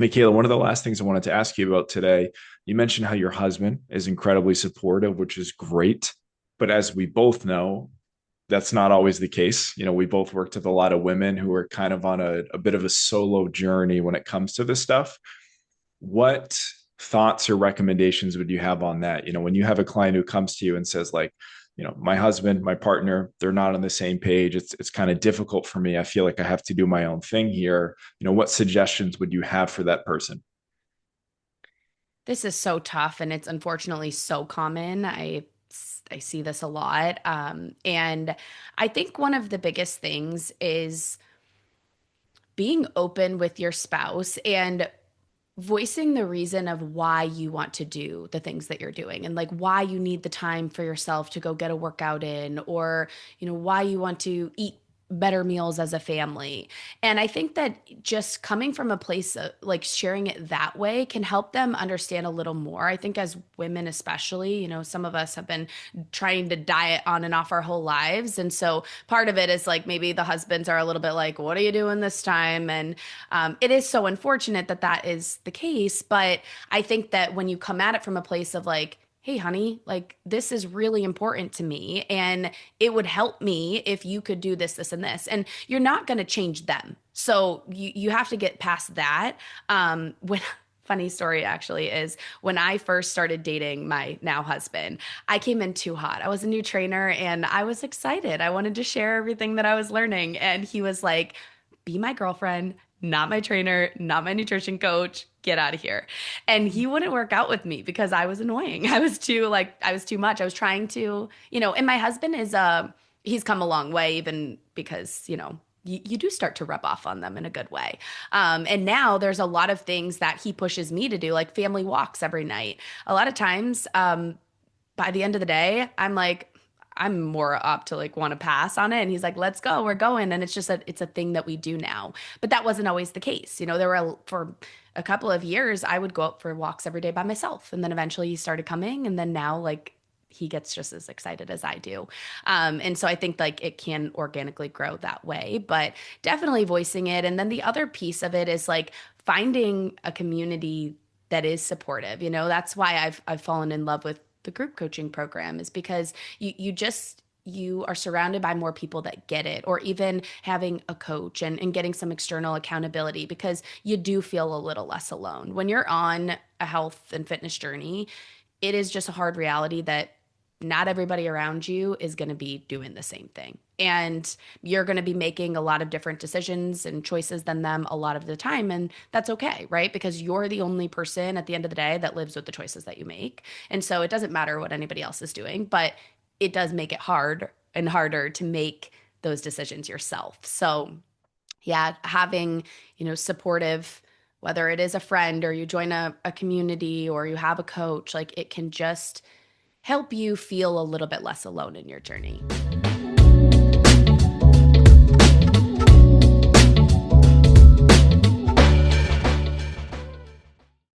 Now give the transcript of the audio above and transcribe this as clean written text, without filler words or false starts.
Micheala, one of the last things I wanted to ask you about today, you mentioned how your husband is incredibly supportive, which is great. But as we both know, that's not always the case. We both worked with a lot of women who are kind of on a bit of a solo journey when it comes to this stuff. What thoughts or recommendations would you have on that? When you have a client who comes to you and says, like, my husband, my partner, they're not on the same page. It's kind of difficult for me. I feel like I have to do my own thing here. What suggestions would you have for that person? This is so tough and it's unfortunately so common. I see this a lot. And I think one of the biggest things is being open with your spouse and voicing the reason of why you want to do the things that you're doing and like why you need the time for yourself to go get a workout in or why you want to eat better meals as a family. And I think that just coming from a place of like sharing it that way can help them understand a little more. I think as women especially, some of us have been trying to diet on and off our whole lives. And so part of it is like maybe the husbands are a little bit like, what are you doing this time? And it is so unfortunate that that is the case. But I think that when you come at it from a place of like, hey, honey, like this is really important to me. And it would help me if you could do this, this, and this. And you're not going to change them. So you have to get past that. When Funny story actually is when I first started dating my now husband, I came in too hot. I was a new trainer and I was excited. I wanted to share everything that I was learning. And he was like, be my girlfriend, not my trainer, not my nutrition coach. Get out of here. And he wouldn't work out with me because I was annoying. I was too much. I was trying to, and my husband is he's come a long way even because, you do start to rub off on them in a good way. And now there's a lot of things that he pushes me to do, like family walks every night. A lot of times, by the end of the day, I'm more up to like want to pass on it. And he's like, let's go, we're going. And it's a thing that we do now. But that wasn't always the case. For a couple of years, I would go out for walks every day by myself. And then eventually he started coming. And then now, like, he gets just as excited as I do. And so I think like it can organically grow that way, but definitely voicing it. And then the other piece of it is like finding a community that is supportive. That's why I've fallen in love with the group coaching program is because you are surrounded by more people that get it, or even having a coach and getting some external accountability because you do feel a little less alone. When you're on a health and fitness journey, it is just a hard reality that not everybody around you is going to be doing the same thing. And you're going to be making a lot of different decisions and choices than them a lot of the time. And that's okay, right? Because you're the only person at the end of the day that lives with the choices that you make. And so it doesn't matter what anybody else is doing, but it does make it hard and harder to make those decisions yourself. So, yeah, having, supportive, whether it is a friend or you join a community or you have a coach, like it can just help you feel a little bit less alone in your journey.